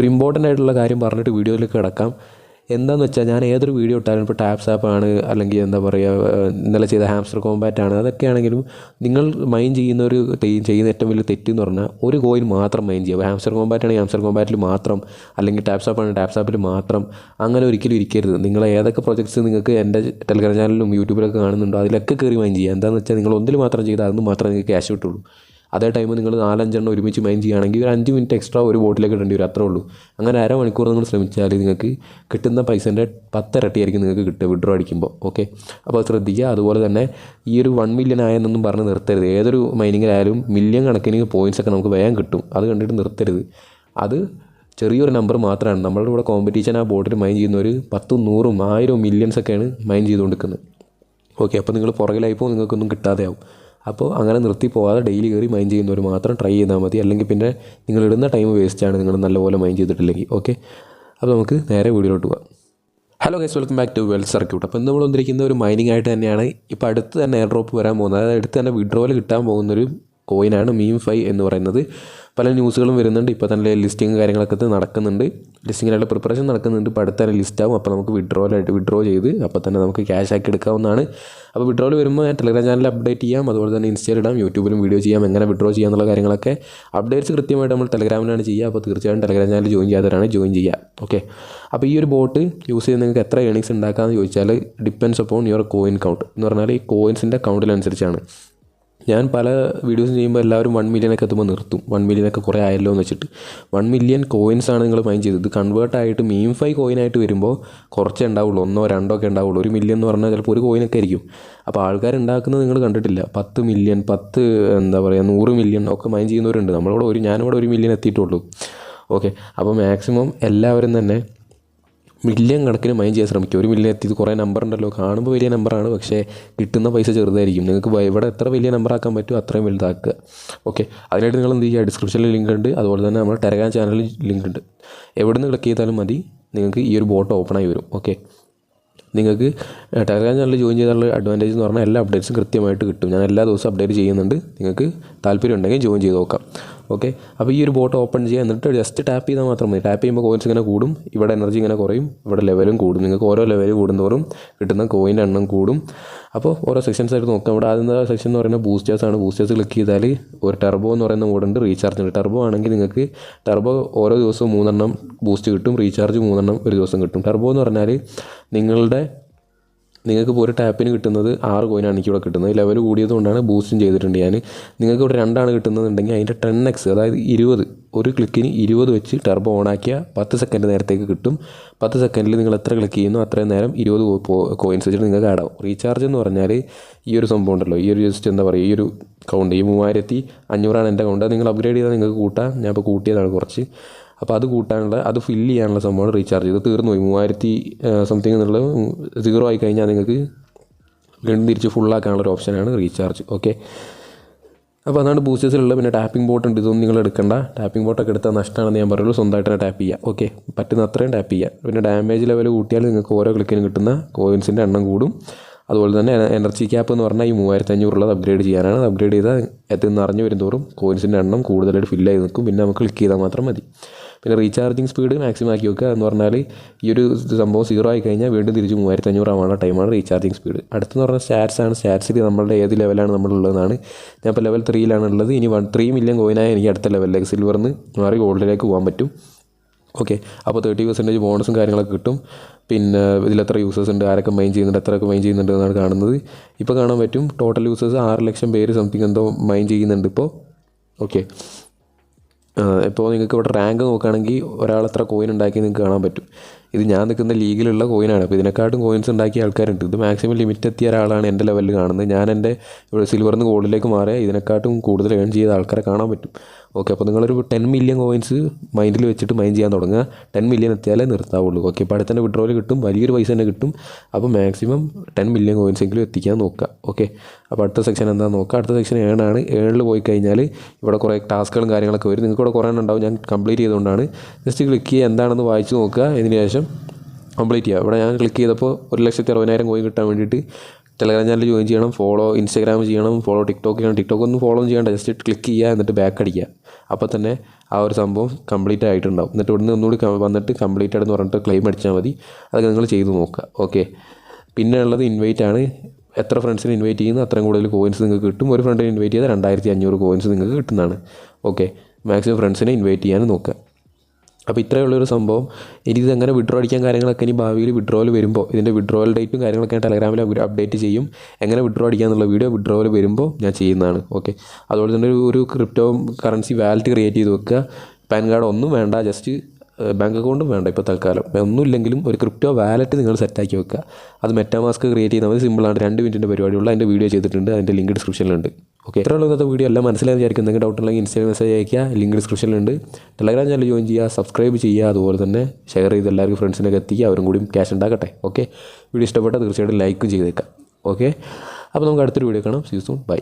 ഒരു ഇമ്പോർട്ടൻ്റ് ആയിട്ടുള്ള കാര്യം പറഞ്ഞിട്ട് വീഡിയോയിലേക്ക് കിടക്കാം. എന്താണെന്ന് വെച്ചാൽ ഞാൻ ഏതൊരു വീഡിയോ ഇട്ടാലും ഇപ്പോൾ ടാപ്സ് ആപ്പാണ് അല്ലെങ്കിൽ എന്താ പറയുക ഇന്നലെ ചെയ്ത ഹാംസ്റ്റർ കോമ്പാറ്റ് ആണ്, അതൊക്കെയാണെങ്കിലും നിങ്ങൾ മൈൻഡ് ചെയ്യുന്ന ഏറ്റവും വലിയ തെറ്റെന്ന് പറഞ്ഞാൽ ഒരു കോയിൻ മാത്രം മൈൻഡ് ചെയ്യുക. ഹാംസ്റ്റർ കോമ്പാറ്റ് ആണെങ്കിൽ ഹാംസ്റ്റർ കോമ്പാറ്റിൽ മാത്രം, അല്ലെങ്കിൽ ടാപ്സ് ആപ്പാണെങ്കിൽ ടാപ്സ് ആപ്പിൽ മാത്രം, അങ്ങനെ ഒരിക്കലും ഇരിക്കരുത്. നിങ്ങൾ ഏതൊക്കെ പ്രൊജക്ട്സ് നിങ്ങൾക്ക് എൻ്റെ ടെലഗ്രാം ചാനലിലും യൂട്യൂബിലൊക്കെ കാണുന്നുണ്ടോ അതിലൊക്കെ കയറി മൈൻഡ് ചെയ്യുക. എന്താണെന്ന് വെച്ചാൽ നിങ്ങൾ ഒന്നിൽ മാത്രം ചെയ്താൽ അതൊന്നും മാത്രമേ നിങ്ങൾക്ക് ക്യാഷ് കിട്ടുള്ളൂ. അതേ ടൈം നിങ്ങൾ 4-5 ഒരുമിച്ച് മൈൻഡ് ചെയ്യുകയാണെങ്കിൽ ഒരു 5 മിനിറ്റ് എക്സ്ട്രാ ഒരു ബോട്ടിലേക്ക് ഇടേണ്ടി വരും, അത്രേ ഉള്ളൂ. അങ്ങനെ അരമണിക്കൂർ നിങ്ങൾ ശ്രമിച്ചാൽ നിങ്ങൾക്ക് കിട്ടുന്ന പൈസേൻ്റെ 10 ഇരട്ടിയായിരിക്കും നിങ്ങൾക്ക് കിട്ടുക വിഡ്രോ അടിക്കുമ്പോൾ. ഓക്കെ, അപ്പോൾ ശ്രദ്ധിക്കുക. അതുപോലെ തന്നെ ഈ ഒരു 1 മില്യൺ ആയെന്നൊന്നും പറഞ്ഞ് നിർത്തരുത്. ഏതൊരു മൈനിങ്ങിലായാലും മില്യൺ കണക്കിന് പോയിൻറ്റ്സൊക്കെ നമുക്ക് വേഗം കിട്ടും, അത് കണ്ടിട്ട് നിർത്തരുത്. അത് ചെറിയൊരു നമ്പർ മാത്രമാണ്. നമ്മളുടെ ഇവിടെ കോമ്പറ്റീഷൻ ആ ബോട്ടിൽ മൈൻ ചെയ്യുന്ന ഒരു 10, 100, 1000 മില്യൺസൊക്കെയാണ് മൈൻ ചെയ്തുകൊണ്ടിരിക്കുന്നത്. ഓക്കെ, അപ്പോൾ നിങ്ങൾ പുറകിലായിപ്പോൾ നിങ്ങൾക്കൊന്നും കിട്ടാതെയാവും. അപ്പോൾ അങ്ങനെ നിർത്തി പോകാതെ ഡെയിലി കയറി മൈൻ ചെയ്യുന്നവർ മാത്രം ട്രൈ ചെയ്താൽ മതി. അല്ലെങ്കിൽ പിന്നെ നിങ്ങൾ ഇടുന്ന ടൈം വേസ്റ്റാണ് നിങ്ങൾ നല്ലപോലെ മൈൻ ചെയ്തിട്ടില്ലെങ്കിൽ. ഓക്കെ, അപ്പോൾ നമുക്ക് നേരെ വീഡിയോയിലോട്ട് പോകാം. Hello guys, welcome back to wealth circuit. അപ്പോൾ നമ്മൾ വന്നിരിക്കുന്ന ഒരു മൈനിങ് ആയിട്ട് തന്നെയാണ്. ഇപ്പോൾ അടുത്ത് തന്നെ എയർ ഡ്രോപ്പ് വരാൻ പോകുന്നത്, അതായത് അടുത്ത് തന്നെ വിഡ്രോവൽ കിട്ടാൻ പോകുന്നൊരു കോയിനാണ് മീം5 എന്ന് പറയുന്നത്. പല ന്യൂസുകളും വരുന്നുണ്ട്. ഇപ്പോൾ തന്നെ ലിസ്റ്റിങ് കാര്യങ്ങളൊക്കെ നടക്കുന്നുണ്ട്, ലിസ്റ്റിങ്ങിനുള്ള പ്രിപ്പറേഷൻ നടക്കുന്നുണ്ട്. ഇപ്പോൾ അടുത്ത് തന്നെ ലിസ്റ്റ് ആവും. അപ്പോൾ നമുക്ക് വിഡ്രോ ചെയ്ത് അപ്പോൾ തന്നെ നമുക്ക് ക്യാഷ് ആക്കി എടുക്കാവുന്നതാണ്. അപ്പോൾ വിഡ്രോയിൽ വരുമ്പോൾ ഞാൻ ടെലഗ്രാം ചാനലിൽ അപ്ഡേറ്റ് ചെയ്യാം, അതുപോലെ തന്നെ ഇൻസ്റ്റയിൽ ഇടാം, യൂട്യൂബിലും വീഡിയോ ചെയ്യാം, എങ്ങനെ വിഡ്രോ ചെയ്യാം എന്നുള്ള കാര്യങ്ങളൊക്കെ അപ്ഡേറ്റ്സ് കൃത്യമായിട്ട് നമ്മൾ ടെലഗ്രാമിലാണ് ചെയ്യുക. അപ്പോൾ തീർച്ചയായും ടെലഗ്രാം ചാനൽ ജോയിൻ ചെയ്യാത്തവരാണ് ജോയിൻ ചെയ്യുക. ഓക്കെ, അപ്പോൾ ഈ ഒരു ബോട്ട് യൂസ് ചെയ്ത് നിങ്ങൾക്ക് എത്ര ഏണിങ്സ് ഉണ്ടാക്കാമെന്ന് ചോദിച്ചാൽ depends upon your coin count എന്ന് പറഞ്ഞാൽ ഈ കോയിൻസിൻ്റെ കൗണ്ടിനനുസരിച്ചാണ്. ഞാൻ പല വീഡിയോസ് ചെയ്യുമ്പോൾ എല്ലാവരും 1 മില്യനൊക്കെ എത്തുമ്പോൾ നിർത്തും. 1 മില്യനൊക്കെ കുറേ ആയല്ലോ എന്ന് വെച്ചിട്ട്. 1 മില്യൺ കോയിൻസാണ് നിങ്ങൾ മൈൻ ചെയ്തത്. കൺവേർട്ടായിട്ട് മീം5 കോയിനായിട്ട് വരുമ്പോൾ കുറച്ചേ ഉണ്ടാവുള്ളൂ, 1, 2 ഒക്കെ ഉണ്ടാവുള്ളൂ. 1 മില്യൺ എന്ന് പറഞ്ഞാൽ ചിലപ്പോൾ ഒരു കോയിനൊക്കെ ആയിരിക്കും. അപ്പോൾ ആൾക്കാർ ഉണ്ടാക്കുന്നത് നിങ്ങൾ കണ്ടിട്ടില്ല. 10 മില്യൺ, 100 മില്യൺ ഒക്കെ മൈൻ ചെയ്യുന്നവരുണ്ട്. ഞാനിവിടെ 1 മില്യൺ എത്തിയിട്ടുള്ളൂ. ഓക്കെ, അപ്പോൾ മാക്സിമം എല്ലാവരും തന്നെ മില്യൺ കണക്കിന് മൈൻ ചെയ്യാൻ ശ്രമിക്കും. 1 മില്യൺ എത്തിയത് കുറേ നമ്പർ ഉണ്ടല്ലോ, കാണുമ്പോൾ വലിയ നമ്പറാണ്, പക്ഷേ കിട്ടുന്ന പൈസ ചെറുതായിരിക്കും. നിങ്ങൾക്ക് ഇവിടെ എത്ര വലിയ നമ്പർ ആക്കാൻ പറ്റുമോ അത്രയും വലുതാക്കുക. ഓക്കെ, അതിനായിട്ട് നിങ്ങൾ എന്ത് ചെയ്യുക, ഡിസ്ക്രിപ്ഷനിൽ ലിങ്ക് ഉണ്ട്, അതുപോലെ തന്നെ നമ്മുടെ ടെലഗ്രാം ചാനലിൽ ലിങ്ക് ഉണ്ട്. എവിടെ നിന്ന് ക്ലിക്ക് ചെയ്താലും മതി, നിങ്ങൾക്ക് ഈ ഒരു ബോട്ട് ഓപ്പണായി വരും. ഓക്കെ, നിങ്ങൾക്ക് ടെലഗ്രാം ചാനൽ ജോയിൻ ചെയ്താലുള്ള അഡ്വാൻറ്റേജ് എന്ന് പറഞ്ഞാൽ എല്ലാ അപ്ഡേറ്റ്സും കൃത്യമായിട്ട് കിട്ടും. ഞാൻ എല്ലാ ദിവസവും അപ്ഡേറ്റ് ചെയ്യുന്നുണ്ട്. നിങ്ങൾക്ക് താല്പര്യം ഉണ്ടെങ്കിൽ ജോയിൻ ചെയ്ത് നോക്കാം. ഓക്കെ, അപ്പോൾ ഈ ഒരു ബോട്ട് ഓപ്പൺ ചെയ്യുക, എന്നിട്ട് ജസ്റ്റ് ടാപ്പ് ചെയ്താൽ മാത്രം മതി. ടാപ്പ് ചെയ്യുമ്പോൾ കോയിൻസ് ഇങ്ങനെ കൂടും, ഇവിടെ എനർജി ഇങ്ങനെ കുറയും, ഇവിടെ ലെവലും കൂടും. നിങ്ങൾക്ക് ഓരോ ലെവൽ കൂടുന്തോറും കിട്ടുന്ന കോയിൻ്റെ എണ്ണം കൂടും. അപ്പോൾ ഓരോ സെക്ഷൻസ് ആയിട്ട് നോക്കാം. ഇവിടെ ആദ്യത്തെ സെക്ഷൻ എന്ന് പറയുന്നത് ബൂസ്റ്റേഴ്സ് ആണ്. ബൂസ്റ്റേഴ്സ് ക്ലിക്ക് ചെയ്താൽ ഒരു ടർബോ എന്ന് പറയുന്ന മോഡുണ്ട്, റീചാർജ് ഉണ്ട്. ടർബോ ആണെങ്കിൽ നിങ്ങൾക്ക് ടർബോ ഓരോ ദിവസവും 3 ബൂസ്റ്റ് കിട്ടും, റീചാർജ് 3 ഒരു ദിവസം കിട്ടും. ടർബോ എന്ന് പറഞ്ഞാൽ നിങ്ങൾക്ക് ഇപ്പോൾ ഒരു ടാപ്പിന് കിട്ടുന്നത് 6 കോയിനാണ് എനിക്ക് ഇവിടെ കിട്ടുന്നത്. ലെവൽ കൂടിയത് കൊണ്ടാണ് ബൂസ്റ്റും ചെയ്തിട്ടുണ്ട് ഞാൻ. നിങ്ങൾക്ക് ഇവിടെ 2 കിട്ടുന്നതെന്നുണ്ടെങ്കിൽ അതിൻ്റെ 10x, അതായത് 20, ഒരു ക്ലിക്കിന് 20 വെച്ച് ടർബോ ഓണാക്കിയാൽ 10 സെക്കൻഡ് നേരത്തേക്ക് കിട്ടും. 10 സെക്കൻഡിൽ നിങ്ങൾ എത്ര ക്ലിക്ക് ചെയ്യുന്നു അത്രയും നേരം 20 കോയിൻസ് വെച്ചിട്ട് നിങ്ങൾക്ക് ആഡ് ആവും. റീചാർജ് എന്ന് പറഞ്ഞാൽ ഈ ഒരു സംഭവം ഉണ്ടല്ലോ, ഈ ഒരു ജസ്റ്റ് എന്താ പറയുക, ഈ ഒരു കൗണ്ട്, ഈ 3500 എൻ്റെ കൗണ്ട്. നിങ്ങൾ അപ്ഗ്രേഡ് ചെയ്താൽ നിങ്ങൾക്ക് കൂട്ടാം. ഞാൻ ഇപ്പോൾ കൂട്ടിയതാണ് കുറച്ച്. അപ്പോൾ അത് ഫില്ല് ചെയ്യാനുള്ള സംഭവമാണ് റീചാർജ്. ഇത് തീർന്നു പോയി 3000 സംതിങ് എന്നുള്ളത് 0 ആയി കഴിഞ്ഞാൽ നിങ്ങൾക്ക് വീണ്ടും തിരിച്ച് ഫുള്ളാക്കാനുള്ളൊരു ഓപ്ഷനാണ് റീചാർജ്. ഓക്കെ, അപ്പോൾ അതാണ് ബൂസ്റ്റേഴ്സിലുള്ള. പിന്നെ ടാപ്പിംഗ് ബോട്ട് ഉണ്ട്, ഇതൊന്നും നിങ്ങൾ എടുക്കണ്ട. ടാപ്പിംഗ് ബോട്ടൊക്കെ എടുത്താൽ നഷ്ടമാണെന്ന് ഞാൻ പറയുള്ളൂ. സ്വന്തമായിട്ട് തന്നെ ടാപ്പ് ചെയ്യുക. ഓക്കെ, പറ്റുന്ന അത്രയും ടാപ്പ് ചെയ്യുക. പിന്നെ ഡാമേജ് ലെവൽ കൂട്ടിയാൽ നിങ്ങൾക്ക് ഓരോ ക്ലിക്കിനും കിട്ടുന്ന കോയിൻസിൻ്റെ എണ്ണം കൂടും. അതുപോലെ തന്നെ എനർജി ക്യാപ്പ് എന്ന് പറഞ്ഞാൽ ഈ 3500 അപ്ഗ്രേഡ് ചെയ്യാനാണ്. അത് അപ്ഗ്രേഡ് ചെയ്താൽ എത്തുന്ന അറിഞ്ഞു വരുന്നതോറും കോയിൻസിൻ്റെ എണ്ണം കൂടുതലായിട്ട് ഫില്ലായി നിൽക്കും. പിന്നെ നമുക്ക് ക്ലിക്ക് ചെയ്താൽ മാത്രം മതി. പിന്നെ റീചാർജിങ് സ്പീഡ് മാക്സിമം ആക്കി വെക്കുക. എന്ന് പറഞ്ഞാൽ ഈ ഒരു സംഭവം 0 ആയി കഴിഞ്ഞാൽ വീണ്ടും തിരിച്ച് 3500 ആവാനുള്ള ടൈമാണ് റീചാർജിങ് സ്പീഡ്. അടുത്തെന്ന് പറഞ്ഞാൽ സ്റ്റാറ്റ്സാണ്. സ്റ്റാറ്റ്സിൽ നമ്മളുടെ ഏത് ലെവലാണ് നമ്മളുള്ളതെന്നാണ്. ഞാൻ ഇപ്പോൾ ലെവൽ 3 ഉള്ളത്. ഇനി 3 മില്യൺ കോയിനായി എനിക്ക് അടുത്ത ലെവലിലേക്ക് സിൽവറിന്ന് മാറി ഗോൾഡിലേക്ക് പോകാൻ പറ്റും. ഓക്കെ, അപ്പോൾ 30% ബോണസും കാര്യങ്ങളൊക്കെ കിട്ടും. പിന്നെ ഇതിലെത്ര യൂസേഴ്സ് ഉണ്ട്, ആരൊക്കെ മൈൻ ചെയ്യുന്നുണ്ട്, എത്രയൊക്കെ മൈൻ ചെയ്യുന്നുണ്ട് എന്നാണ് കാണുന്നത്. ഇപ്പോൾ കാണാൻ പറ്റും ടോട്ടൽ യൂസേഴ്സ് 6 ലക്ഷം പേര് സംതിങ് എന്തോ മൈൻ ചെയ്യുന്നുണ്ട് ഇപ്പോൾ. ഓക്കെ, ഇപ്പോൾ നിങ്ങൾക്ക് ഇവിടെ റാങ്ക് നോക്കുകയാണെങ്കിൽ ഒരാൾ എത്ര കോയിൻ ഉണ്ടാക്കി നിങ്ങൾക്ക് കാണാൻ പറ്റും. ഇത് ഞാൻ നിൽക്കുന്ന ലീഗിലുള്ള കോയിനാണ്. അപ്പോൾ ഇതിനെക്കാട്ടും കോയിൻസ് ഉണ്ടാക്കിയ ആൾക്കാരുണ്ട്. ഇത് മാക്സിമം ലിമിറ്റ് എത്തിയ ഒരാളാണ് എൻ്റെ ലെവലിൽ കാണുന്നത്. ഞാൻ എൻ്റെ ഇവിടെ സിൽവറിന്ന് ഗോൾഡിലേക്ക് മാറിയ ഇതിനെക്കാട്ടും കൂടുതൽ ഏൺ ചെയ്ത ആൾക്കാരെ കാണാൻ പറ്റും. ഓക്കെ, അപ്പോൾ നിങ്ങളൊരു 10 മില്യൺ കോയിൻസ് മൈൻഡിൽ വെച്ചിട്ട് മൈൻ ചെയ്യാൻ തുടങ്ങുക. 10 മില്യൺ എത്തിയാലേ നിർത്താവുള്ളൂ. ഓക്കെ, ഇപ്പോൾ അടുത്ത് തന്നെ വിഡ്രോയിൽ കിട്ടും, വലിയൊരു പൈസ തന്നെ കിട്ടും. അപ്പോൾ മാക്സിമം 10 മില്യൺ കോയിൻസ് എങ്കിലും എത്തിക്കാൻ നോക്കുക. ഓക്കെ, അപ്പോൾ അടുത്ത സെക്ഷൻ എന്താണെന്ന് നോക്കുക. അടുത്ത സെക്ഷൻ ഏണാണ്. ഏണിൽ പോയി കഴിഞ്ഞാൽ ഇവിടെ കുറേ ടാസ്കുകളും കാര്യങ്ങളൊക്കെ വരും. നിങ്ങൾക്ക് ഇവിടെ കുറേ ഉണ്ടാവും. ഞാൻ കംപ്ലീറ്റ് ചെയ്തുകൊണ്ടാണ്. ജസ്റ്റ് ക്ലിക്ക് ചെയ്യുക, എന്താണെന്ന് വായിച്ച് നോക്കുക, ഇതിന് ശേഷം കംപ്ലീറ്റ് ചെയ്യുക. ഇവിടെ ഞാൻ ക്ലിക്ക് ചെയ്തപ്പോൾ 1,60,60,000 കോയിൻ കിട്ടാൻ വേണ്ടിയിട്ട് ടെലഗ്രാം ചാനൽ ജോയിൻ ചെയ്യണം, ഫോളോ ഇൻസ്റ്റാഗ്രാം ചെയ്യണം, ഫോളോ ടിക്ടോക്ക് ചെയ്യണം. ടിക്ടോക്ക് ഒന്നും ഫോളോ ഒന്നും ചെയ്യണ്ട, ജസ്റ്റ് ക്ലിക്ക് ചെയ്യുക, എന്നിട്ട് ബാക്ക് അടിക്കുക. അപ്പോൾ തന്നെ ആ ഒരു സംഭവം കംപ്ലീറ്റ് ആയിട്ടുണ്ടാവും. എന്നിട്ട് ഇവിടുന്ന് ഒന്നുകൂടി വന്നിട്ട് കംപ്ലീറ്റഡ് എന്ന് പറഞ്ഞിട്ട് ക്ലെയിം അടിച്ചാൽ മതി. അതൊക്കെ നിങ്ങൾ ചെയ്ത് നോക്കുക. ഓക്കെ. പിന്നെ ഉള്ളത് ഇൻവൈറ്റ് ആണ്. എത്ര ഫ്രണ്ട്സിനെ ഇൻവൈറ്റ് ചെയ്യുന്നു അത്രയും കൂടുതൽ കോയിൻസ് നിങ്ങൾക്ക് കിട്ടും. ഒരു ഫ്രണ്ടിനെ ഇൻവൈറ്റ് ചെയ്താൽ 2500 കോയിൻസ് നിങ്ങൾക്ക് കിട്ടുന്നതാണ്. ഓക്കെ. മാക്സിമം ഫ്രണ്ട്സിനെ ഇൻവൈറ്റ് ചെയ്യാൻ നോക്കുക. അപ്പോൾ ഇത്രയേ ഉള്ളൊരു സംഭവം. ഇനി ഇതെങ്ങനെ വിഡ്രോ അടിക്കാൻ കാര്യങ്ങളൊക്കെ ഇനി ഭാവിയിൽ വിഡ്രോവൽ വരുമ്പോൾ ഇതിൻ്റെ വിഡ്രോവൽ ഡേറ്റും കാര്യങ്ങളൊക്കെ ഞാൻ ടെലഗ്രാമിൽ അപ്ഡേറ്റ് ചെയ്യും. എങ്ങനെ വിഡ്രോ അടിക്കാന്നുള്ള വീഡിയോ വിഡ്രോവൽ വരുമ്പോൾ ഞാൻ ചെയ്യുന്നതാണ്. ഓക്കെ. അതുപോലെ തന്നെ ഒരു ക്രിപ്റ്റോ കറൻസി വാലറ്റ് ക്രിയേറ്റ് ചെയ്ത് വെക്കുക. പാൻ കാർഡ് ഒന്നും വേണ്ട, ജസ്റ്റ് ബാങ്ക് അക്കൗണ്ടും വേണ്ട ഇപ്പോൾ തൽക്കാലം. ഒന്നുമില്ലെങ്കിലും ഒരു ക്രിപ്റ്റോ വാലറ്റ് നിങ്ങൾ സെറ്റാക്കി വെക്കുക. അത് മെറ്റാമാസ്ക് ക്രിയേറ്റ് ചെയ്താൽ മതി. സിമ്പിളാണ്. 2 മിനിറ്റിൻ്റെ പരിപാടിയുള്ള അതിൻ്റെ വീഡിയോ ചെയ്തിട്ടുണ്ട്. അതിൻ്റെ ലിങ്ക് ഡിസ്ക്രിപ്ഷനിലുണ്ട്. ഓക്കെ. ഇത്രയുള്ള ഇന്നത്തെ വീഡിയോ എല്ലാം മനസ്സിലായെന്ന് വിചാരിക്കും. എന്തെങ്കിലും ഡൗട്ട് ഉണ്ടെങ്കിൽ ഇൻസ്റ്റാഗ്രാം മെസ്സേജ് അയക്കുക. ലിങ്ക് ഡിസ്ക്രിപ്ഷനിലുണ്ട്. ടെലഗ്രാം ചാനൽ ജോയിൻ ചെയ്യുക, സബ്സ്ക്രൈബ് ചെയ്യുക, അതുപോലെ തന്നെ ഷെയർ ചെയ്ത് എല്ലാവർക്കും ഫ്രണ്ട്സിനൊക്കെ എത്തിക്കുക. അവരും കൂടി ക്യാഷ് ഉണ്ടാക്കട്ടെ. ഓക്കെ. വീഡിയോ ഇഷ്ടപ്പെട്ടാൽ തീർച്ചയായിട്ടും ലൈക്കും ചെയ്തേക്കാം. ഓക്കെ. അപ്പോൾ നമുക്ക് അടുത്തൊരു വീഡിയോ കാണാം. See you soon. ബൈ.